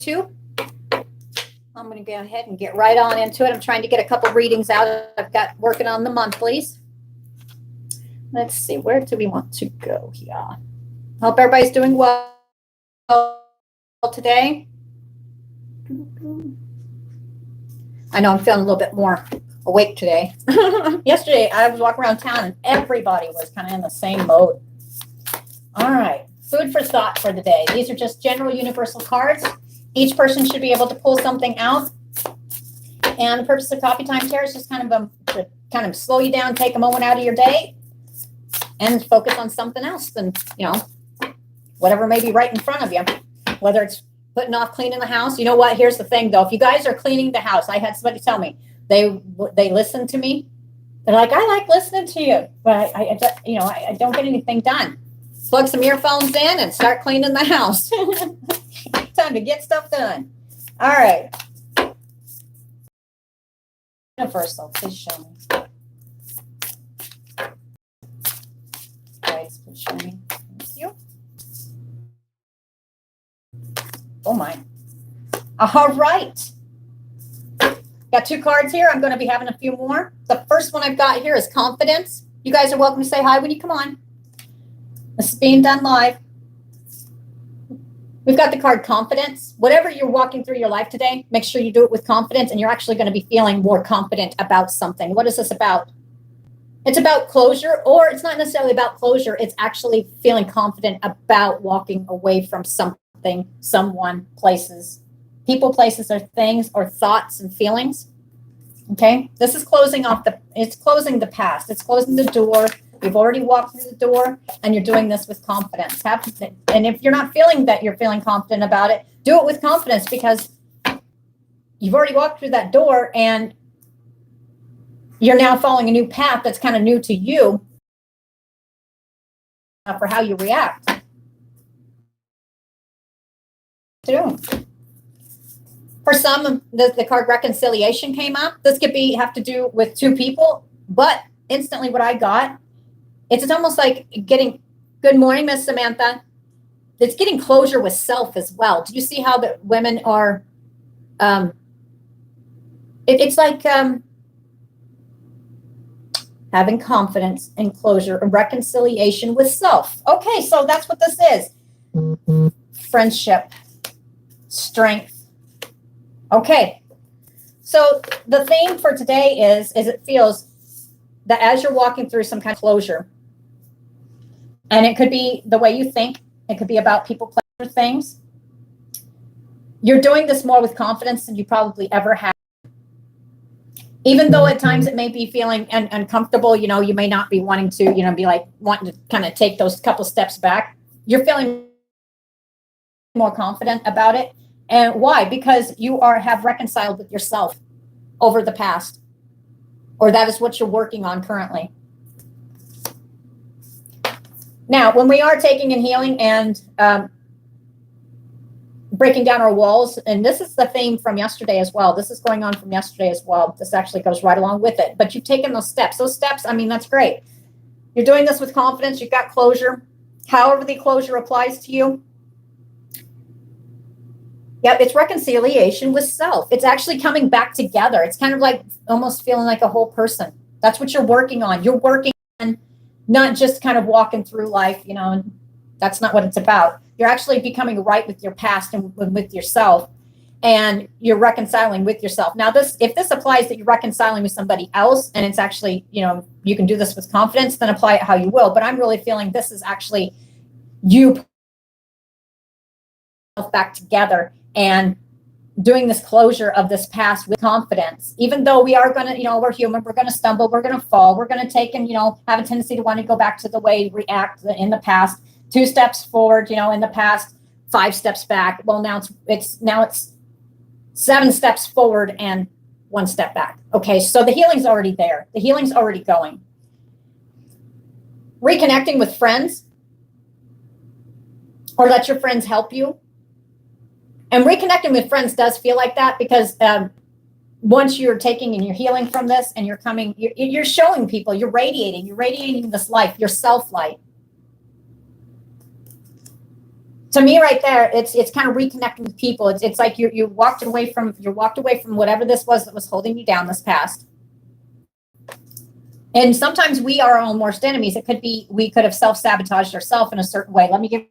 2. I'm going to go ahead and get right on into it. I'm trying to get a couple readings out. I've got working on the monthlies. Let's see, where do we want to go here? Hope everybody's doing well today. I know I'm feeling a little bit more awake today. Yesterday, I was walking around town and everybody was kind of in the same mode. All right, food for thought for the day. These are just general universal cards. Each person should be able to pull something out. And the purpose of Coffee Time Tarot is just kind of to kind of slow you down, take a moment out of your day, and focus on something else than, you know, whatever may be right in front of you. Whether it's putting off cleaning the house. You know what? Here's the thing, though. If you guys are cleaning the house, I had somebody tell me, they listen to me. They're like, I like listening to you, but I don't get anything done. Plug some earphones in and start cleaning the house. Time to get stuff done. All right. Universal, please show me. Right, please show me. Thank you. Oh my. All right. Got 2 cards here. I'm going to be having a few more. The first one I've got here is confidence. You guys are welcome to say hi when you come on. This is being done live. We've got the card confidence. Whatever you're walking through your life today, make sure you do it with confidence, and you're actually going to be feeling more confident about something. What is this about? It's about closure, or it's not necessarily about closure. It's actually feeling confident about walking away from something, someone, places, people, places, or things, or thoughts and feelings. Okay, this is closing the past. It's closing the door. You've already walked through the door, and you're doing this with confidence. And if you're not feeling that you're feeling confident about it, do it with confidence, because you've already walked through that door, and you're now following a new path that's kind of new to you for how you react. For some, the card reconciliation came up. This could have to do with 2 people, but instantly what I got, it's almost like getting, good morning, Miss Samantha. It's getting closure with self as well. Do you see how the women are, it's like having confidence and closure and reconciliation with self. Okay, so that's what this is. Friendship, strength. Okay, so the theme for today is it feels that as you're walking through some kind of closure, and it could be the way you think, it could be about people, places, things. You're doing this more with confidence than you probably ever have. Even though at times it may be feeling uncomfortable, you know, you may not be wanting to, you know, be like wanting to kind of take those couple steps back. You're feeling more confident about it. And why? Because you have reconciled with yourself over the past, or that is what you're working on currently. Now, when we are taking and healing and breaking down our walls, and this is the theme from yesterday as well. This is going on from yesterday as well. This actually goes right along with it. But you've taken those steps. Those steps, I mean, that's great. You're doing this with confidence. You've got closure. However the closure applies to you. Yep, it's reconciliation with self. It's actually coming back together. It's kind of like almost feeling like a whole person. That's what you're working on. You're working on not just kind of walking through life, you know, and that's not what it's about. You're actually becoming right with your past and with yourself, and you're reconciling with yourself. Now, if this applies that you're reconciling with somebody else, and it's actually, you know, you can do this with confidence, then apply it how you will. But I'm really feeling this is actually you back together and doing this closure of this past with confidence. Even though we are going to, you know, we're human, we're going to stumble, we're going to fall, we're going to take and, you know, have a tendency to want to go back to the way we react in the past. 2 steps forward, you know, in the past, 5 steps back. Well, now it's 7 steps forward and 1 step back. Okay, so the healing's already there. The healing's already going. Reconnecting with friends, or let your friends help you. And reconnecting with friends does feel like that, because once you're taking and you're healing from this, and you're showing people, you're radiating this light, your self light. To me right there, it's kind of reconnecting with people. It's like you walked away from whatever this was that was holding you down this past. And sometimes we are our own worst enemies. It could be we could have self-sabotaged ourselves in a certain way. Let me give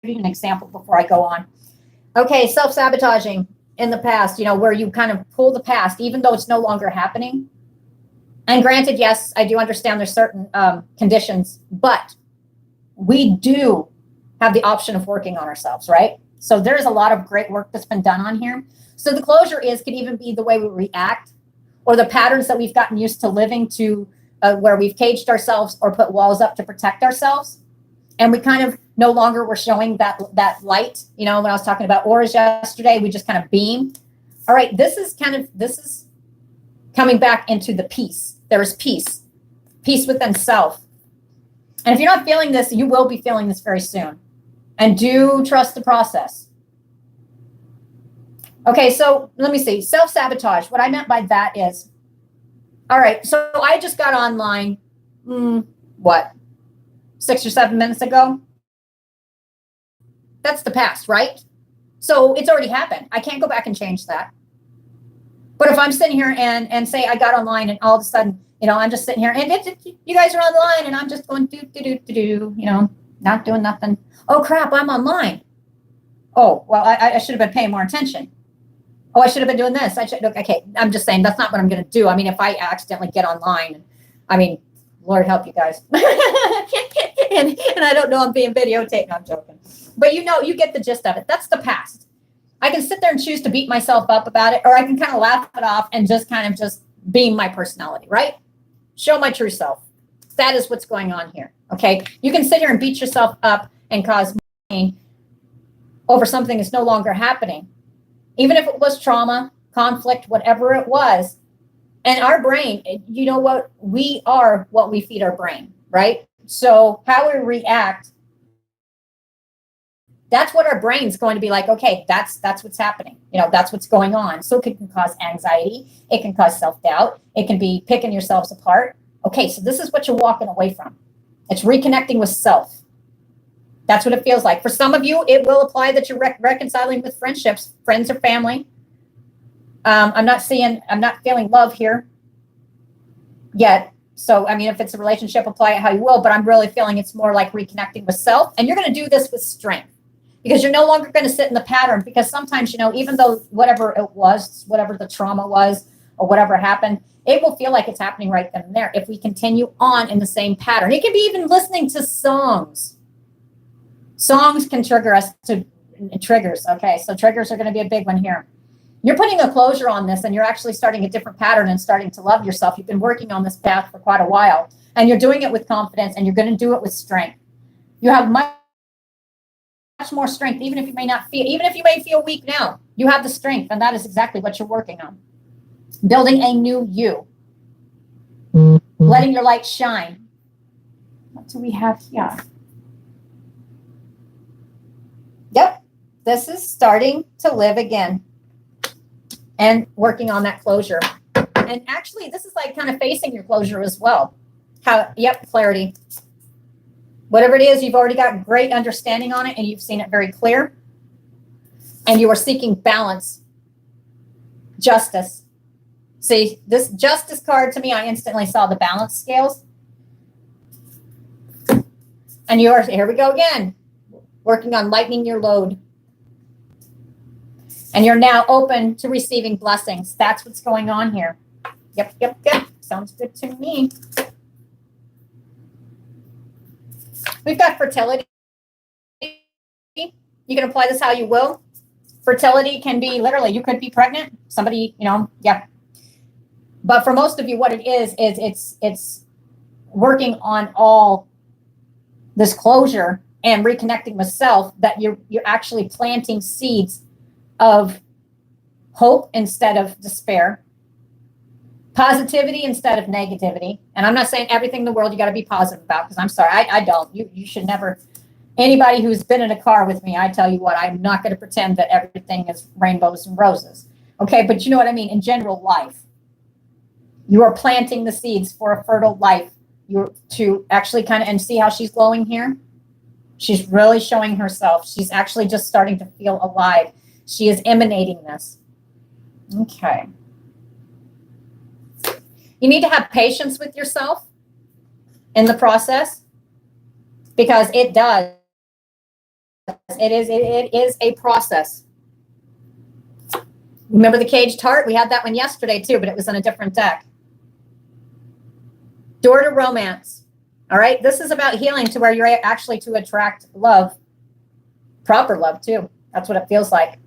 you an example before I go on. Okay, self-sabotaging in the past, where you kind of pull the past, even though it's no longer happening. And granted, yes, I do understand there's certain conditions, but we do have the option of working on ourselves, right? So there's a lot of great work that's been done on here. So the closure could even be the way we react, or the patterns that we've gotten used to living to, where we've caged ourselves or put walls up to protect ourselves. And we kind of no longer were showing that light. When I was talking about auras yesterday, we just kind of beam. All right, this is coming back into the peace. There is peace within self. And if you're not feeling this, you will be feeling this very soon. And do trust the process. Okay, so let me see. Self-sabotage. What I meant by that is, all right, so I just got online, 6 or 7 minutes ago? That's the past, right? So it's already happened. I can't go back and change that. But if I'm sitting here and say I got online and all of a sudden, I'm just sitting here and you guys are online and I'm just going not doing nothing. Oh, crap, I'm online. Oh, well, I should have been paying more attention. Oh, I should have been doing this. Okay, I'm just saying that's not what I'm going to do. I mean, if I accidentally get online, Lord help you guys. and I don't know I'm being videotaped. No, I'm joking. But you get the gist of it. That's the past. I can sit there and choose to beat myself up about it, or I can kind of laugh it off and just beam my personality, right? Show my true self. That is what's going on here, okay? You can sit here and beat yourself up and cause pain over something that's no longer happening. Even if it was trauma, conflict, whatever it was. And our brain, you know what? We are what we feed our brain, right? So how we react, that's what our brain's going to be like, okay, that's what's happening. That's what's going on. So it can cause anxiety. It can cause self-doubt. It can be picking yourselves apart. Okay, so this is what you're walking away from. It's reconnecting with self. That's what it feels like. For some of you, it will apply that you're reconciling with friendships, friends or family. I'm not feeling love here yet. So, if it's a relationship, apply it how you will, but I'm really feeling it's more like reconnecting with self. And you're going to do this with strength because you're no longer going to sit in the pattern, because sometimes, even though whatever it was, whatever the trauma was or whatever happened, it will feel like it's happening right then and there if we continue on in the same pattern. It can be even listening to songs. Songs can trigger us to triggers. Okay, so triggers are going to be a big one here. You're putting a closure on this and you're actually starting a different pattern and starting to love yourself. You've been working on this path for quite a while and you're doing it with confidence and you're going to do it with strength. You have much more strength, even if you may feel weak now. You have the strength, and that is exactly what you're working on. Building a new you. Letting your light shine. What do we have here? Yep, this is starting to live again and working on that closure. And actually, this is like kind of facing your closure as well. Clarity. Whatever it is, you've already got great understanding on it and you've seen it very clear. And you are seeking balance, justice. See, this justice card to me, I instantly saw the balance scales. And here we go again. Working on lightening your load. And you're now open to receiving blessings. That's what's going on here. Yep. Sounds good to me. We've got fertility. You can apply this how you will. Fertility can be literally, you could be pregnant. Somebody, yeah. But for most of you, what it is it's working on all this closure and reconnecting with self, that you're actually planting seeds of hope instead of despair, positivity instead of negativity. And I'm not saying everything in the world you got to be positive about, because I'm sorry, I don't. You should never. Anybody who's been in a car with me, I tell you what, I'm not going to pretend that everything is rainbows and roses. Okay, but you know what I mean? In general life, you are planting the seeds for a fertile life. You're to actually and see how she's glowing here. She's really showing herself. She's actually just starting to feel alive. She is emanating this. Okay. You need to have patience with yourself in the process because it does. It is a process. Remember the caged heart? We had that one yesterday too, but it was on a different deck. Door to romance. All right. This is about healing to where you're actually to attract love, proper love too. That's what it feels like.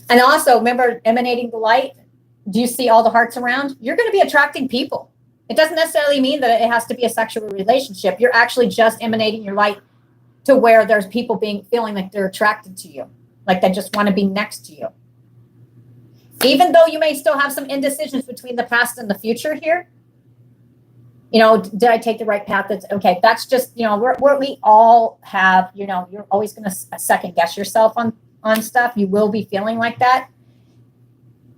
And also remember emanating the light. Do you see all the hearts around? You're going to be attracting people. It doesn't necessarily mean that it has to be a sexual relationship. You're actually just emanating your light to where there's people feeling like they're attracted to you, like they just want to be next to you. Even though you may still have some indecisions between the past and the future here. You know, did I take the right path? That's okay. That's just, you know, we all have, you know, you're always going to second guess yourself on stuff. You will be feeling like that.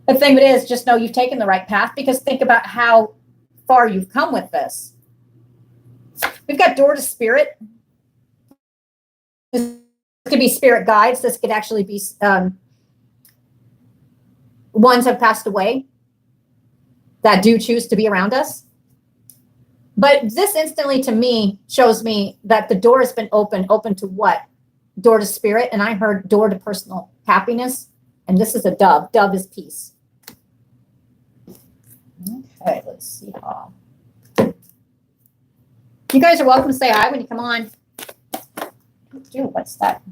The thing of it is, just know you've taken the right path because think about how far you've come with this. We've got door to spirit. This could be spirit guides. This could actually be ones have passed away that do choose to be around us. But this instantly to me shows me that the door has been open to what? Door to spirit. And I heard door to personal happiness. And this is a dove. Dove is peace. Okay, let's see. You guys are welcome to say hi when you come on. Dude, what's that?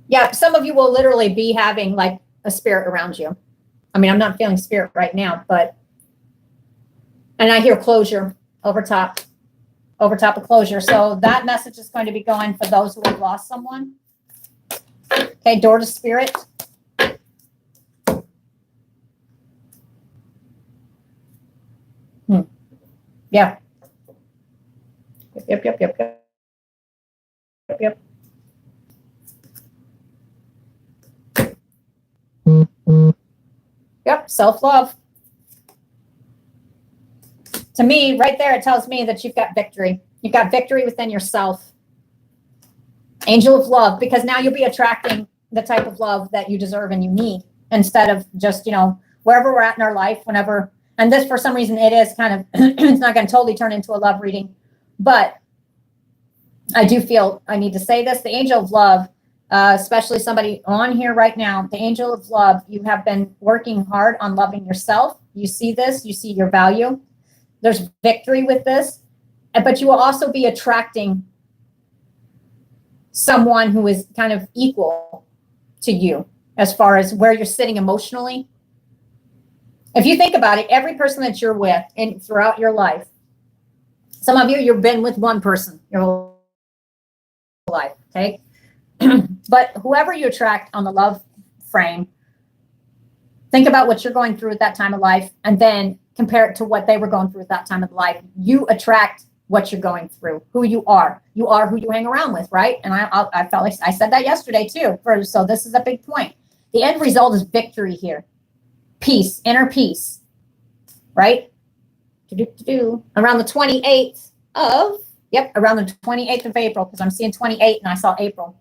Yeah, some of you will literally be having like a spirit around you. I mean, I'm not feeling spirit right now, but, and I hear closure over top of closure. So that message is going to be going for those who have lost someone. Okay, door to spirit. Yeah. Yep. Yep, self-love. To me, right there, it tells me that you've got victory. You've got victory within yourself. Angel of love, because now you'll be attracting the type of love that you deserve and you need instead of just, you know, wherever we're at in our life, whenever, and this for some reason it is kind of, it's not going to totally turn into a love reading, but I do feel I need to say this. The angel of love, especially somebody on here right now, the angel of love, you have been working hard on loving yourself. You see this, you see your value. There's victory with this, but you will also be attracting someone who is kind of equal to you as far as where you're sitting emotionally. If you think about it, every person that you're with and throughout your life, some of you, you've been with one person your whole life, okay? But whoever you attract on the love frame, think about what you're going through at that time of life and then compare it to what they were going through at that time of life. You attract what you're going through, who you are. You are who you hang around with, right? And I felt like I said that yesterday too. So this is a big point. The end result is victory here. Peace, inner peace, right? Around the 28th of, around the 28th of April, because I'm seeing 28 and I saw April.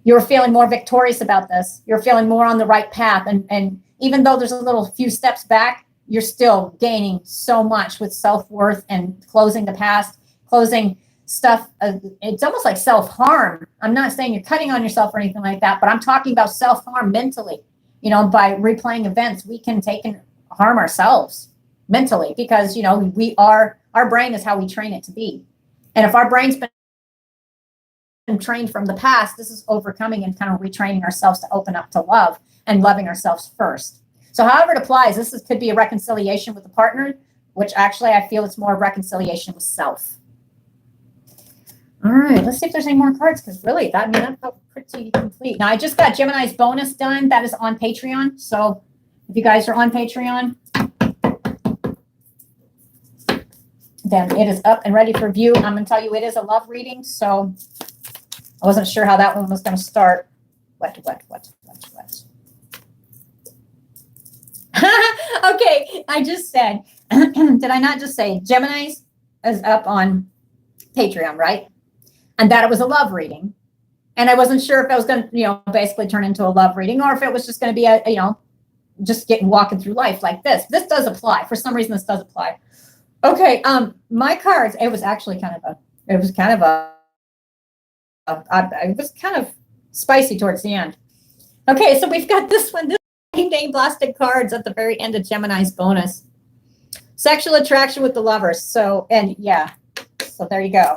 You're feeling more victorious about this. You're feeling more on the right path. And even though there's a little few steps back, you're still gaining so much with self-worth and closing the past, closing stuff. It's almost like self-harm. I'm not saying you're cutting on yourself or anything like that, but I'm talking about self-harm mentally. You know, by replaying events, we can take and harm ourselves mentally because, you know, our brain is how we train it to be. And if our brain's been trained from the past, this is overcoming and kind of retraining ourselves to open up to love and loving ourselves first. So however it applies, could be a reconciliation with a partner, which actually I feel it's more reconciliation with self. All right, let's see if there's any more cards because really, that felt pretty complete. Now, I just got Gemini's bonus done. That is on Patreon. So if you guys are on Patreon, then it is up and ready for view. I'm going to tell you it is a love reading. So I wasn't sure how that one was going to start. What? Okay, I just said, did I not just say Gemini's is up on Patreon, right? And that it was a love reading. And I wasn't sure if I was going to, basically turn into a love reading or if it was just going to be just walking through life like this. This does apply. For some reason, this does apply. Okay. My cards, it was kind of spicy towards the end. Okay. So we've got this one, name blasted cards at the very end of Gemini's bonus. Sexual attraction with the lovers. So there you go.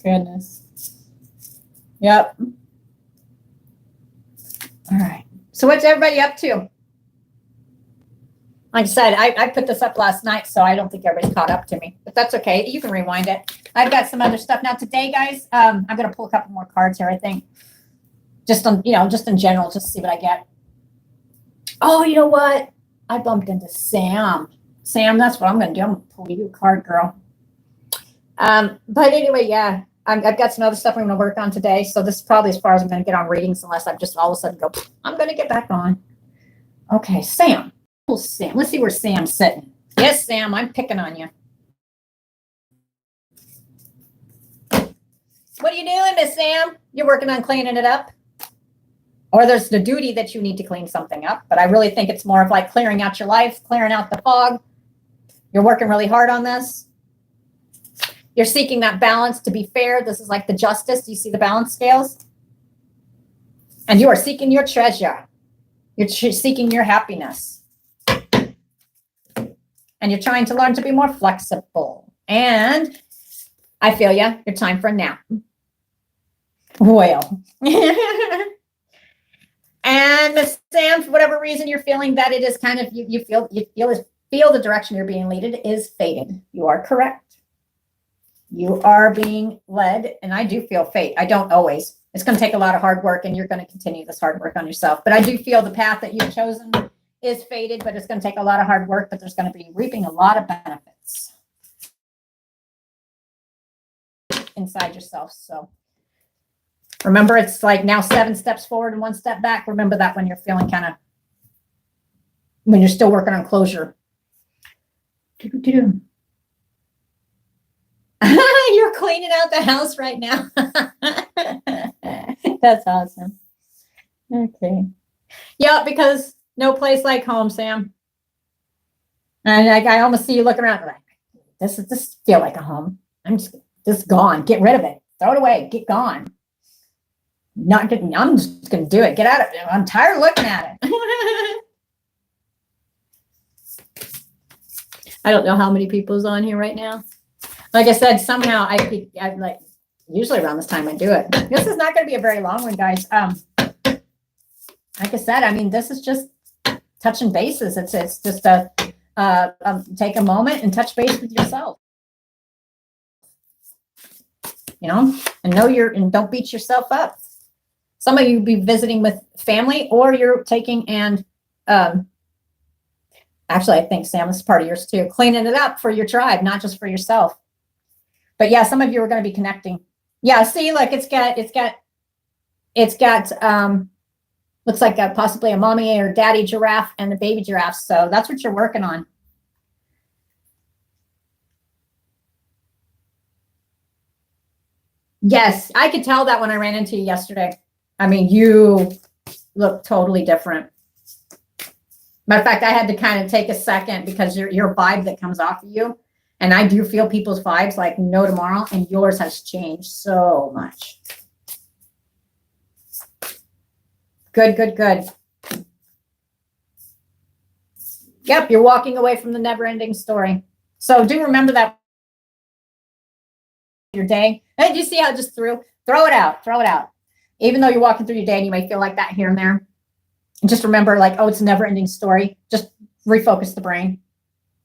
Goodness. Yep. All right. So what's everybody up to? Like I said, I put this up last night, so I don't think everybody's caught up to me. But that's okay. You can rewind it. I've got some other stuff. Now today, guys, I'm going to pull a couple more cards here, I think. Just in general, just to see what I get. Oh, you know what? I bumped into Sam. Sam, that's what I'm going to do. I'm going to pull you a card, girl. But anyway, yeah, I've got some other stuff I'm going to work on today. So this is probably as far as I'm going to get on readings, unless I'm just all of a sudden go, I'm going to get back on. Okay, Sam. Oh, Sam. Let's see where Sam's sitting. Yes, Sam, I'm picking on you. What are you doing, Miss Sam? You're working on cleaning it up? Or there's the duty that you need to clean something up. But I really think it's more of like clearing out your life, clearing out the fog. You're working really hard on this. You're seeking that balance to be fair. This is like the justice. Do you see the balance scales? And you are seeking your treasure. You're seeking your happiness. And you're trying to learn to be more flexible. And I feel you. Your time for a nap. Well. And Miss Sam, for whatever reason, you're feeling that it is kind of, you feel the direction you're being led is fated. You are correct. You are being led, and I do feel fate. I don't always. It's going to take a lot of hard work, and you're going to continue this hard work on yourself. But I do feel the path that you've chosen is fated, but it's going to take a lot of hard work, but there's going to be reaping a lot of benefits inside yourself. So remember, it's like now 7 steps forward and 1 step back. Remember that when you're feeling when you're still working on closure. You're cleaning out the house right now. That's awesome. Okay. Yeah, because no place like home, Sam. And I almost see you looking around like, this feel like a home. I'm just gone. Get rid of it. Throw it away. Get gone. I'm just going to do it. Get out of it. I'm tired of looking at it. I don't know how many people's on here right now. Like I said, somehow I like, usually around this time I do it. This is not going to be a very long one, guys. Like I said, I mean, this is just touching bases. It's just take a moment and touch base with yourself. And and don't beat yourself up. Some of you be visiting with family, or you're taking and actually, I think, Sam, this is part of yours too. Cleaning it up for your tribe, not just for yourself. But yeah, some of you are going to be connecting. Yeah, see, like it's got looks like possibly a mommy or daddy giraffe and a baby giraffe. So that's what you're working on. Yes, I could tell that when I ran into you yesterday. I mean, you look totally different. Matter of fact, I had to kind of take a second because your vibe that comes off of you, and I do feel people's vibes like no tomorrow, and yours has changed so much. Good, good, good. Yep, you're walking away from the never-ending story. So do remember that your day. Hey, do you see how I just throw it out, throw it out. Even though you're walking through your day and you may feel like that here and there. And just remember, like, oh, it's a never-ending story. Just refocus the brain.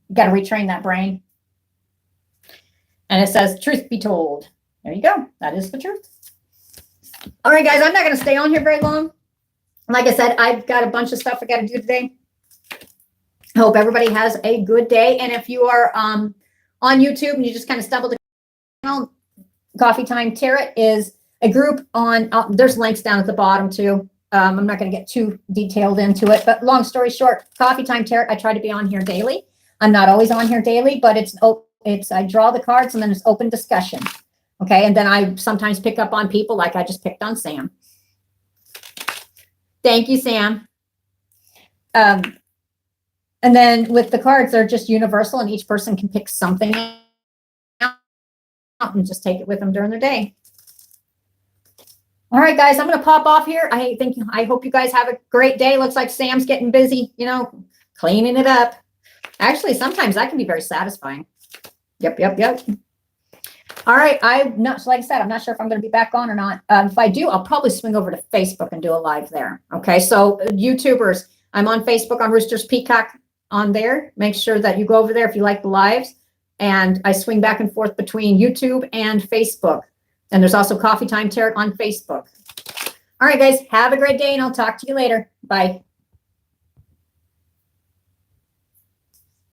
You got to retrain that brain. And it says, truth be told. There you go. That is the truth. All right, guys, I'm not going to stay on here very long. Like I said, I've got a bunch of stuff I got to do today. I hope everybody has a good day. And if you are on YouTube and you just kind of stumbled across the channel, Coffee Time Tarot is a group on, there's links down at the bottom too. I'm not going to get too detailed into it, but long story short, Coffee Time Tarot, I try to be on here daily. I'm not always on here daily, but I draw the cards and then it's open discussion. Okay. And then I sometimes pick up on people like I just picked on Sam. Thank you, Sam. And then with the cards, they're just universal and each person can pick something out and just take it with them during their day. All right, guys, I'm going to pop off here. I hope you guys have a great day. Looks like Sam's getting busy, cleaning it up. Actually, sometimes that can be very satisfying. Yep. All right. Like I said, I'm not sure if I'm going to be back on or not. If I do, I'll probably swing over to Facebook and do a live there. Okay. So YouTubers, I'm on Facebook on Roosters Peacock on there. Make sure that you go over there if you like the lives. And I swing back and forth between YouTube and Facebook. And there's also Coffee Time Tarot on Facebook. All right, guys, have a great day and I'll talk to you later. Bye.